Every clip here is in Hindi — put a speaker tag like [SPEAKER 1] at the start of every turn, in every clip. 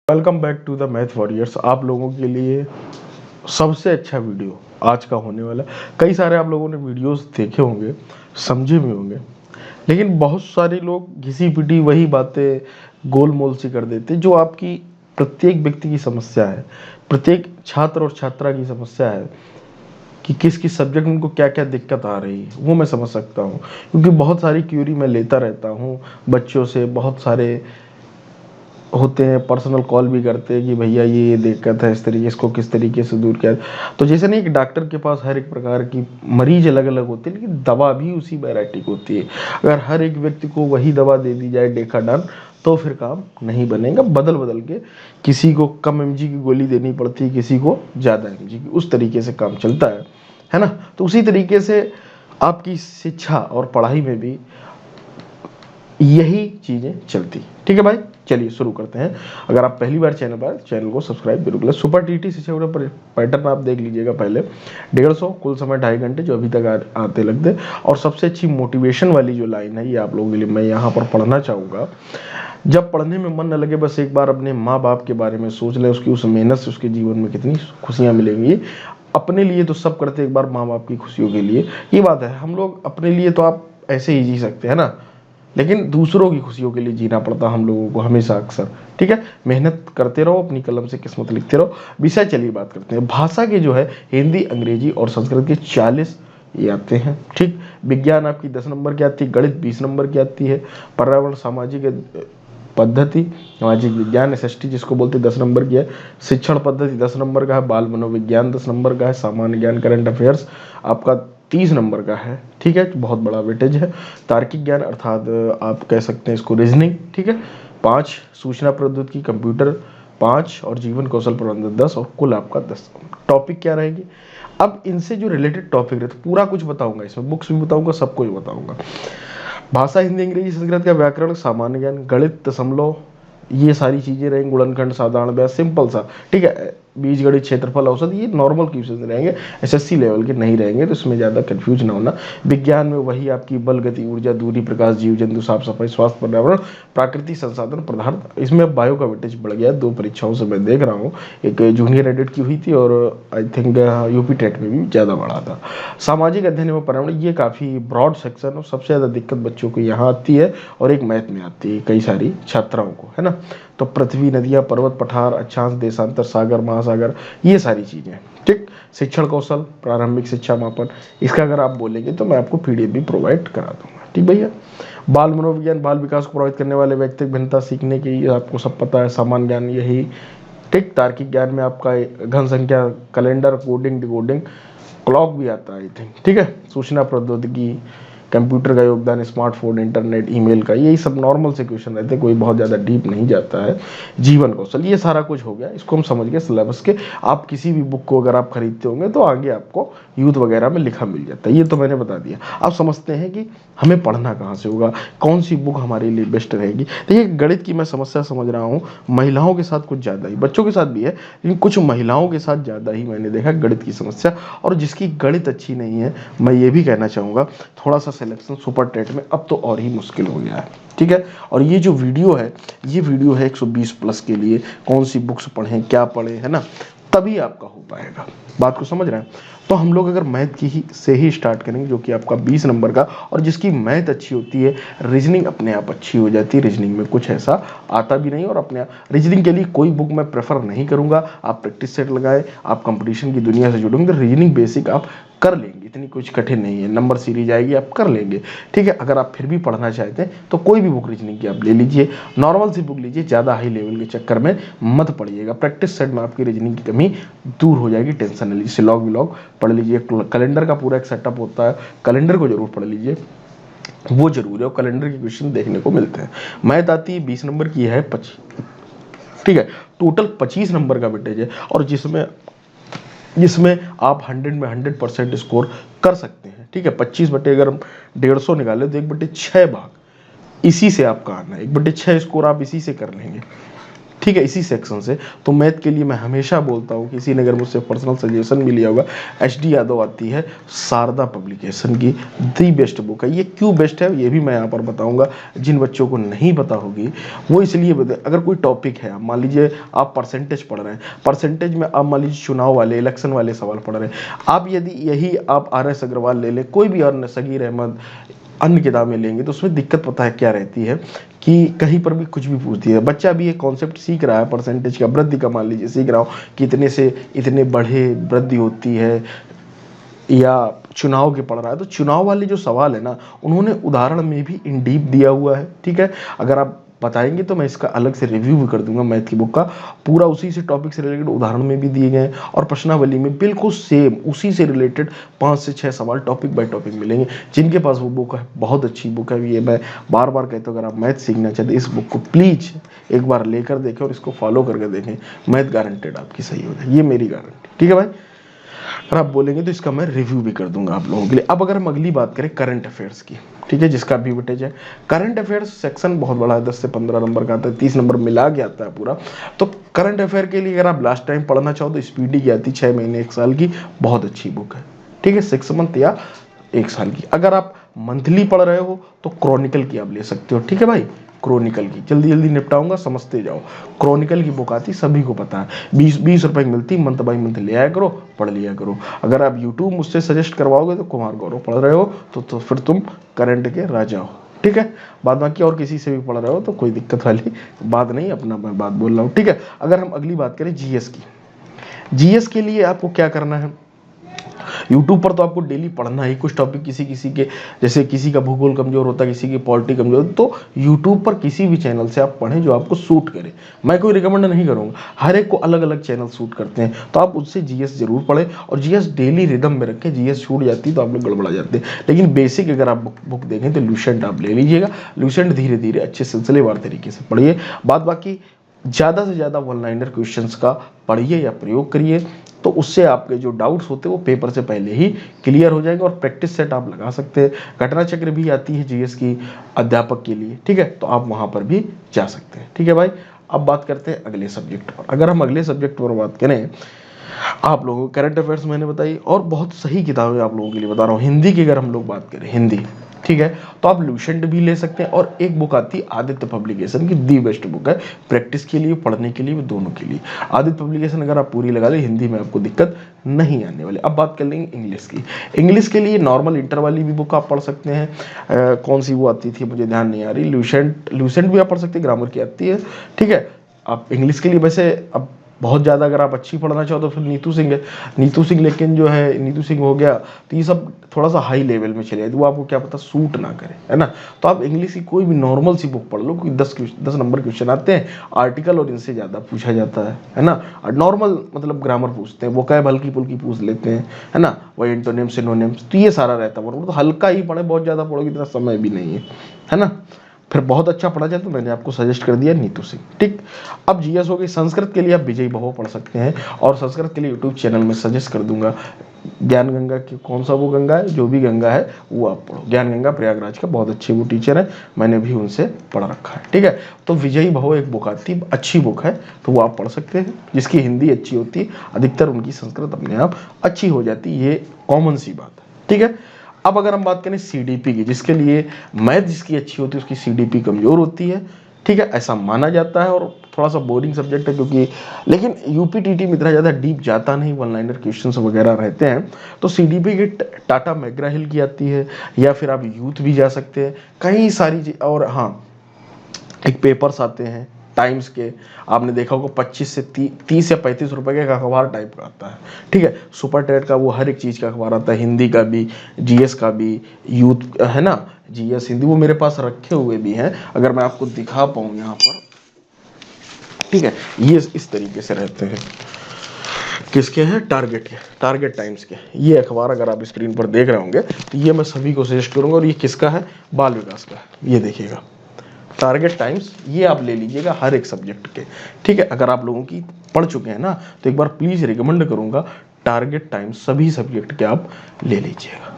[SPEAKER 1] Welcome back to the math warriors. आप लोगों के लिए सबसे अच्छा वीडियो आज का होने वाला। कई सारे आप लोगों ने वीडियोस देखे होंगे, समझे भी होंगे, लेकिन बहुत सारे लोग घिसी पिटी वही बातें गोल मोल सी कर देते जो आपकी प्रत्येक व्यक्ति की समस्या है, प्रत्येक छात्र और छात्रा की समस्या है कि किस किस सब्जेक्ट में उनको क्या क्या दिक्कत आ रही है। वो मैं समझ सकता हूँ क्योंकि बहुत सारी क्यूरी मैं लेता रहता हूँ बच्चों से। बहुत सारे होते हैं, पर्सनल कॉल भी करते हैं कि भैया ये दिक्कत है, इस तरीके इसको किस तरीके से दूर किया। तो जैसे नहीं, एक डॉक्टर के पास हर एक प्रकार की मरीज अलग अलग होते हैं, लेकिन दवा भी उसी वैरायटी की होती है। अगर हर एक व्यक्ति को वही दवा दे दी जाए डेका डन, तो फिर काम नहीं बनेगा। बदल बदल के किसी को कम एमजी की गोली देनी पड़ती है, किसी को ज़्यादा एमजी की, उस तरीके से काम चलता है ना। तो उसी तरीके से आपकी शिक्षा और पढ़ाई में भी यही चीज़ें चलती। ठीक है भाई, चलिए शुरू करते हैं। अगर आप पहली बार चैनल पर, चैनल को सब्सक्राइब जरूर करें। सुपर टीटी शिक्षा पैटर्न आप देख लीजिएगा पहले। 150 कुल समय 2.5 घंटे जो अभी तक आते लगते। और सबसे अच्छी मोटिवेशन वाली जो लाइन है, ये आप लोगों के लिए मैं यहाँ पर पढ़ना चाहूँगा। जब पढ़ने में मन न लगे, बस एक बार अपने माँ बाप के बारे में सोच लें, उसकी उस मेहनत से उसके जीवन में कितनी खुशियाँ मिलेंगी। अपने लिए तो सब करते, एक बार माँ बाप की खुशियों के लिए। ये बात है, हम लोग अपने लिए तो आप ऐसे ही जी सकते हैं ना, लेकिन दूसरों की खुशियों के लिए जीना पड़ता हम लोगों को हमेशा अक्सर। ठीक है, मेहनत करते रहो, अपनी कलम से किस्मत लिखते रहो। विषय चलिए बात करते हैं। भाषा के जो है हिंदी, अंग्रेजी और संस्कृत के 40 ये आते हैं। ठीक, विज्ञान आपकी 10 नंबर की आती है, गणित 20 नंबर की आती है, पर्यावरण सामाजिक पद्धति सामाजिक विज्ञान एसएसटी जिसको बोलते हैं 10 नंबर की है, शिक्षण पद्धति 10 नंबर का है, बाल मनोविज्ञान 10 नंबर का है, सामान्य ज्ञान करंट अफेयर्स आपका 30 नंबर का है। ठीक है, बहुत बड़ा वेटेज है। तार्किक ज्ञान अर्थात आप कह सकते हैं इसको रीजनिंग। ठीक है, 5, सूचना प्रौद्योगिकी कंप्यूटर 5 और जीवन कौशल प्रबंधन 10 और कुल आपका 10। टॉपिक क्या रहेगी? अब इनसे जो रिलेटेड टॉपिक रहते पूरा कुछ बताऊंगा, इसमें बुक्स भी बताऊंगा, सब कुछ बताऊंगा। भाषा हिंदी, अंग्रेजी, संस्कृत का व्याकरण, सामान्य ज्ञान, गणित, दशमलव, ये सारी चीजें रहेंगी। गुणनखंड, साधारण ब्याज, सिंपल सा। ठीक है, बीज गणित, क्षेत्रफल, औसत, ये नॉर्मल क्वेश्चन रहेंगे, एसएससी लेवल के नहीं रहेंगे, तो इसमें ज़्यादा कंफ्यूज ना होना। विज्ञान में वही आपकी बल, गति, ऊर्जा, दूरी, प्रकाश, जीव जंतु, साफ सफाई, स्वास्थ्य, पर्यावरण, प्राकृतिक संसाधन, पदार्थ। इसमें बायो का वेटेज बढ़ गया 2 परीक्षाओं से मैं देख रहा हूँ। एक जूनियर एडिट की हुई थी और आई थिंक यूपी टेट में भी ज़्यादा बढ़ा था। सामाजिक अध्ययन एवं पर्यावरण, ये काफ़ी ब्रॉड सेक्शन और सबसे ज़्यादा दिक्कत बच्चों को यहाँ आती है और एक मैथ में आती है कई सारी छात्राओं को, है ना। तो पृथ्वी, नदियाँ, पर्वत, पठार, अक्षांश, देशांतर, सागर, महासागर, ये सारी चीज़ें। ठीक, शिक्षण कौशल, प्रारंभिक शिक्षा मापन, इसका अगर आप बोलेंगे तो मैं आपको पीडीएफ भी प्रोवाइड करा दूंगा। ठीक भैया। बाल मनोविज्ञान, बाल विकास को प्रभावित करने वाले व्यक्तिगत भिन्नता सीखने की, ये आपको सब पता है। सामान्य ज्ञान यही। ठीक, तार्किक ज्ञान में आपका घन संख्या, कैलेंडर, कोडिंग, डिकोडिंग, क्लॉक भी आता है आई थिंक। ठीक है, सूचना प्रौद्योगिकी, कंप्यूटर का योगदान, स्मार्टफोन, इंटरनेट, ईमेल का, यही सब नॉर्मल से क्वेश्चन रहते हैं, कोई बहुत ज़्यादा डीप नहीं जाता है। जीवन कौशल, ये सारा कुछ हो गया, इसको हम समझ गए सिलेबस के। आप किसी भी बुक को अगर आप खरीदते होंगे तो आगे आपको यूथ वगैरह में लिखा मिल जाता है, ये तो मैंने बता दिया। आप समझते हैं कि हमें पढ़ना कहाँ से होगा, कौन सी बुक हमारे लिए बेस्ट रहेगी। देखिए, गणित की मैं समस्या समझ रहा हूँ, महिलाओं के साथ कुछ ज़्यादा ही, बच्चों के साथ भी है, लेकिन कुछ महिलाओं के साथ ज़्यादा ही मैंने देखा गणित की समस्या। और जिसकी गणित अच्छी नहीं है, मैं ये भी कहना चाहूँगा, थोड़ा सा सिलेक्शन सुपर टेट में अब तो और ही मुश्किल हो गया है। ठीक है, और ये जो वीडियो है, ये वीडियो है 120 प्लस के लिए, कौन सी बुक्स पढ़ें, क्या पढ़ें, है ना, तभी आपका हो पाएगा। बात को समझ रहे हैं? तो हम लोग अगर मैथ की ही से ही स्टार्ट करेंगे, जो कि आपका 20 नंबर का, और जिसकी मैथ अच्छी होती है, रीजनिंग अपने आप अच्छी हो जाती है। रीजनिंग में कुछ ऐसा आता भी नहीं, और अपने आप रीजनिंग के लिए कोई बुक मैं प्रेफर नहीं करूंगा। आप प्रैक्टिस सेट लगाएं, आप कंपटीशन की दुनिया से जुड़ेंगे तो रीजनिंग बेसिक आप कर लेंगे, इतनी कुछ कठिन नहीं है। नंबर सीरीज आएगी, आप कर लेंगे। ठीक है, अगर आप फिर भी पढ़ना चाहते हैं तो कोई भी बुक रीजनिंग की आप ले लीजिए, नॉर्मल सी बुक लीजिए, ज़्यादा हाई लेवल के चक्कर में मत पढ़िएगा। प्रैक्टिस सेट में आपकी रीजनिंग की कमी दूर हो जाएगी, टेंशन नहीं लीजिए। लॉग व्लॉग पढ़ लीजिए, कैलेंडर का पूरा एक सेटअप होता है, कैलेंडर को जरूर पढ़ लीजिए, वो जरूर है, और कैलेंडर के क्वेश्चन देखने को मिलते हैं। मैथ आती है 20 नंबर की है 25। ठीक है, टोटल 25 नंबर का वेटेज है, और जिसमें आप 100 में 100% स्कोर कर सकते हैं। ठीक है, 25 बटे अगर हम 150 निकाले तो 1/6 भाग इसी से आपका आना है, 1/6 स्कोर आप इसी से कर लेंगे। ठीक है, इसी सेक्शन से। तो मैथ के लिए मैं हमेशा बोलता हूँ, किसी ने अगर मुझसे पर्सनल सजेशन भी लिया होगा, HD यादव आती है शारदा पब्लिकेशन की, दी बेस्ट बुक है। ये क्यों बेस्ट है ये भी मैं यहाँ पर बताऊँगा, जिन बच्चों को नहीं पता होगी वो इसलिए बता। अगर कोई टॉपिक है, मान लीजिए आप परसेंटेज पढ़ रहे हैं, परसेंटेज में आप मान लीजिए चुनाव वाले, इलेक्शन वाले सवाल पढ़ रहे हैं, आप यदि यही आप RS अग्रवाल ले लें, कोई भी और सगीर अहमद अन्य किताबें लेंगे, तो उसमें दिक्कत पता है क्या रहती है कि कहीं पर भी कुछ भी पूछती है। बच्चा भी एक कॉन्सेप्ट सीख रहा है परसेंटेज का, वृद्धि का मान लीजिए सीख रहा हो कि इतने से इतने बढ़े वृद्धि होती है, या चुनाव के पढ़ रहा है, तो चुनाव वाले जो सवाल है ना, उन्होंने उदाहरण में भी इन डीप दिया हुआ है। ठीक है, अगर आप बताएंगे तो मैं इसका अलग से रिव्यू भी कर दूंगा मैथ की बुक का, पूरा उसी से टॉपिक से रिलेटेड उदाहरण में भी दिए गए, और प्रश्नावली में बिल्कुल सेम उसी से रिलेटेड 5 से 6 सवाल टॉपिक बाय टॉपिक मिलेंगे। जिनके पास वो बुक है, बहुत अच्छी बुक है, ये मैं बार बार कहता हूँ, अगर आप मैथ सीखना चाहते हैं इस बुक को प्लीज एक बार लेकर देखें और इसको फॉलो करके देखें, मैथ गारंटेड आपकी सही हो जाए, ये मेरी गारंटी। ठीक है भाई, अगर आप बोलेंगे तो इसका मैं रिव्यू भी कर दूंगा आप लोगों के लिए। अब अगर हम अगली बात करें करंट अफेयर्स की, ठीक है, जिसका भी वेटेज है। करंट अफेयर्स सेक्शन बहुत बड़ा है, 10 से 15 नंबर का आता है, 30 नंबर मिला के आता है पूरा। तो करंट अफेयर के लिए अगर आप लास्ट टाइम पढ़ना चाहो तो स्पीडी की आती, 6 महीने 1 साल की, बहुत अच्छी बुक है। ठीक है, 6 मंथ या 1 साल की। अगर आप मंथली पढ़ रहे हो तो क्रॉनिकल की आप ले सकते हो। ठीक है भाई, क्रॉनिकल की जल्दी जल्दी निपटाऊंगा, समझते जाओ। क्रॉनिकल की बुक आती, सभी को पता है, 20 रुपए की मिलती, मंथ बाई मंथ ले आया करो, पढ़ लिया करो। अगर आप यूट्यूब मुझसे सजेस्ट करवाओगे तो कुमार गौरव पढ़ रहे हो तो फिर तुम करंट के राजा हो। ठीक है, बाद बाकी और किसी से भी पढ़ रहे हो तो कोई दिक्कत वाली बात नहीं, अपना मैं बात बोल रहा हूँ। ठीक है, अगर हम अगली बात करें जीएस की, जीएस के लिए आपको क्या करना है, यूट्यूब पर तो आपको डेली पढ़ना ही कुछ टॉपिक, किसी किसी के, जैसे किसी का भूगोल कमजोर होता है, किसी की पॉलिटी कमजोर, तो यूट्यूब पर किसी भी चैनल से आप पढ़ें जो आपको सूट करे। मैं कोई रिकमेंड नहीं करूंगा, हर एक को अलग अलग चैनल सूट करते हैं, तो आप उससे जीएस जरूर पढ़ें, और जीएस डेली रिदम में रखें। जीएस छूट जाती है तो आप लोग गड़बड़ा जाते हैं। लेकिन बेसिक अगर आप बुक देखें तो लूसेंट आप ले लीजिएगा, लूसेंट धीरे धीरे अच्छे सिलसिलेवार तरीके से पढ़िए। बाद बाकी ज़्यादा से ज़्यादा वन लाइनर क्वेश्चंस का पढ़िए या प्रयोग करिए, तो उससे आपके जो डाउट्स होते हैं वो पेपर से पहले ही क्लियर हो जाएंगे, और प्रैक्टिस सेट आप लगा सकते हैं। घटना चक्र भी आती है जीएस की अध्यापक के लिए, ठीक है, तो आप वहाँ पर भी जा सकते हैं। ठीक है भाई, अब बात करते हैं अगले सब्जेक्ट पर। अगर हम अगले सब्जेक्ट पर बात करें, आप लोगों को करंट अफेयर्स मैंने बताई, और बहुत सही किताबें आप लोगों के लिए बता रहा हूँ। हिंदी की अगर हम लोग बात करें, हिंदी, ठीक है, तो आप लूसेंट भी ले सकते हैं, और एक बुक आती है आदित्य पब्लिकेशन की, दी बेस्ट बुक है, प्रैक्टिस के लिए, पढ़ने के लिए, दोनों के लिए। आदित्य पब्लिकेशन अगर आप पूरी लगा ले, हिंदी में आपको दिक्कत नहीं आने वाली। अब बात कर लेंगे इंग्लिश की। इंग्लिश के लिए नॉर्मल इंटर वाली भी बुक आप पढ़ सकते हैं। कौन सी वो आती थी मुझे ध्यान नहीं आ रही, लूसेंट भी आप पढ़ सकते हैं, ग्रामर की आती है। ठीक है, आप इंग्लिश के लिए वैसे अब बहुत ज़्यादा अगर आप अच्छी पढ़ना चाहो तो फिर नीतू सिंह है, नीतू सिंह, लेकिन जो है नीतू सिंह हो गया, तो ये सब थोड़ा सा हाई लेवल में चले जाए, तो वो आपको क्या पता सूट ना करे, है ना। तो आप इंग्लिश की कोई भी नॉर्मल सी बुक पढ़ लो, कोई 10 नंबर क्वेश्चन आते हैं, आर्टिकल और इनसे ज़्यादा पूछा जाता है ना। और नॉर्मल मतलब ग्रामर पूछते हैं, वो क्या हल्की फुल्की पूछ लेते हैं, है ना, वही एंटोनिम्स सिनोनिम्स, तो ये सारा रहता है। तो हल्का ही पढ़े, बहुत ज़्यादा पढ़ोगे इतना समय भी नहीं है ना, फिर बहुत अच्छा पढ़ा जाए। तो मैंने आपको सजेस्ट कर दिया नीतू सिंह। ठीक, अब जीएस हो गई। संस्कृत के लिए आप विजय बहु पढ़ सकते हैं, और संस्कृत के लिए यूट्यूब चैनल में सजेस्ट कर दूंगा, ज्ञान गंगा की, कौन सा वो गंगा है, जो भी गंगा है वो आप पढ़ो, ज्ञान गंगा प्रयागराज का, बहुत अच्छे वो टीचर है, मैंने भी उनसे पढ़ रखा है। ठीक है, तो विजयी भव एक बुक आती, अच्छी बुक है, तो वो आप पढ़ सकते हैं, जिसकी हिंदी अच्छी होती है, अधिकतर उनकी संस्कृत अपने आप अच्छी हो जाती है, ये कॉमन सी बात है। ठीक है, अब अगर हम बात करें सीडीपी की, जिसके लिए मैथ जिसकी अच्छी होती है उसकी सीडीपी कमजोर होती है। ठीक है, ऐसा माना जाता है, और थोड़ा सा बोरिंग सब्जेक्ट है, क्योंकि लेकिन यूपीटीटी में इतना ज़्यादा डीप जाता नहीं, वन लाइनर क्वेश्चंस वगैरह रहते हैं। तो सीडीपी की टाटा मैग्रा हिल की आती है, या फिर आप यूथ भी जा सकते हैं, कई सारी और हाँ, एक पेपर्स आते हैं टाइम्स के, आपने देखा होगा 25 से 30 या 35 रुपए का अखबार टाइप का आता है। ठीक है, सुपर टेट का वो हर एक चीज़ का अखबार आता है, हिंदी का भी, जीएस का भी, यूथ है ना, जीएस हिंदी, वो मेरे पास रखे हुए भी हैं, अगर मैं आपको दिखा पाऊँ यहाँ पर। ठीक है, ये इस तरीके से रहते हैं, किसके हैं, टारगेट के, टारगेट टाइम्स के। ये अखबार अगर आप स्क्रीन पर देख रहे होंगे, तो ये मैं सभी को सजेस्ट करूंगा, और ये किसका है, बाल विकास का, ये देखिएगा टारगेट टाइम्स, ये आप ले लीजिएगा हर एक सब्जेक्ट के। ठीक है, अगर आप लोगों की पढ़ चुके हैं ना, तो एक बार प्लीज रिकमेंड करूंगा, टारगेट टाइम्स सभी सब्जेक्ट के आप ले लीजिएगा।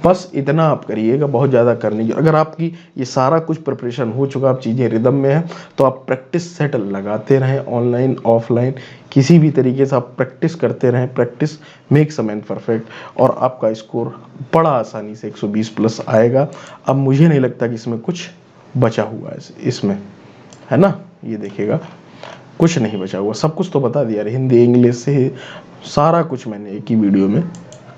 [SPEAKER 1] बस इतना आप करिएगा, बहुत ज़्यादा करने की। अगर आपकी ये सारा कुछ प्रिपरेशन हो चुका, आप चीज़ें रिदम में हैं, तो आप प्रैक्टिस सेट लगाते रहें, ऑनलाइन ऑफलाइन किसी भी तरीके से आप प्रैक्टिस करते रहें। Practice makes a man perfect, और आपका स्कोर बड़ा आसानी से 120 प्लस आएगा। अब मुझे नहीं लगता कि इसमें कुछ बचा हुआ है, इसमें है ना, ये देखिएगा कुछ नहीं बचा हुआ, सब कुछ तो बता दिया, हिंदी इंग्लिश से सारा कुछ मैंने एक ही वीडियो में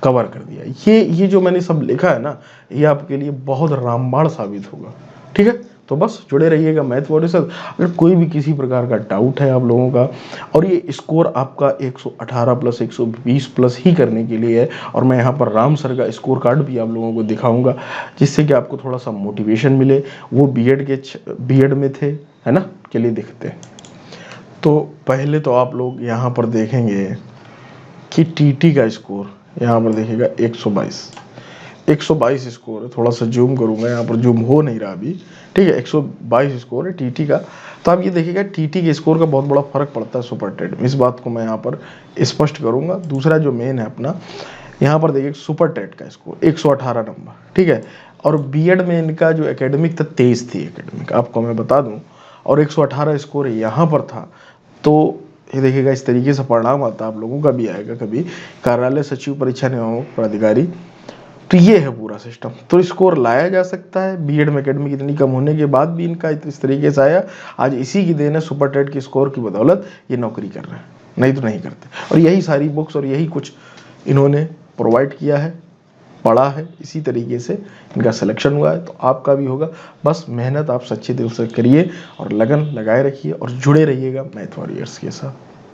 [SPEAKER 1] कवर कर दिया। ये जो मैंने सब लिखा है ना, ये आपके लिए बहुत रामबाण साबित होगा। ठीक है, तो बस जुड़े रहिएगा मैथ वॉरियर से। अगर कोई भी किसी प्रकार का डाउट है आप लोगों का, और ये स्कोर आपका 118 प्लस 120 प्लस ही करने के लिए है, और मैं यहाँ पर राम सर का स्कोर कार्ड भी आप लोगों को दिखाऊंगा, जिससे कि आपको थोड़ा सा मोटिवेशन मिले। वो बीएड में थे, है ना। चलिए देखते हैं। तो पहले तो आप लोग यहाँ पर देखेंगे कि टीटी का स्कोर, यहाँ पर देखिएगा 122 स्कोर है। थोड़ा सा जूम करूंगा, यहाँ पर जूम हो नहीं रहा अभी। ठीक है, 122 स्कोर है टीटी का। तो आप ये देखिएगा टीटी के स्कोर का बहुत बड़ा फर्क पड़ता है सुपर टेट में, इस बात को मैं यहाँ पर स्पष्ट करूंगा। दूसरा जो मेन है अपना, यहाँ पर देखिए सुपर टेट का स्कोर 118 नंबर, ठीक है। और बीएड में इनका जो एकेडमिक था 23 थी एकेडमिक, आपको मैं बता दूं, और 118 स्कोर यहाँ पर था। तो ये देखिएगा इस तरीके से परिणाम आता, आप लोगों का भी आएगा कभी, कार्यालय सचिव परीक्षा नियामक प्राधिकारी। तो ये है पूरा सिस्टम। तो स्कोर लाया जा सकता है, बीएड में एकेडमिक इतनी कम होने के बाद भी इनका इस तरीके से आया। आज इसी की देन है, सुपर टेट के स्कोर की बदौलत ये नौकरी कर रहे हैं, नहीं तो नहीं करते। और यही सारी बुक्स और यही कुछ इन्होंने प्रोवाइड किया है, पढ़ा है, इसी तरीके से इनका सिलेक्शन हुआ है। तो आपका भी होगा, बस मेहनत आप सच्चे दिल से करिए और लगन लगाए रखिए और जुड़े रहिएगा मैथ वॉरियर्स के साथ।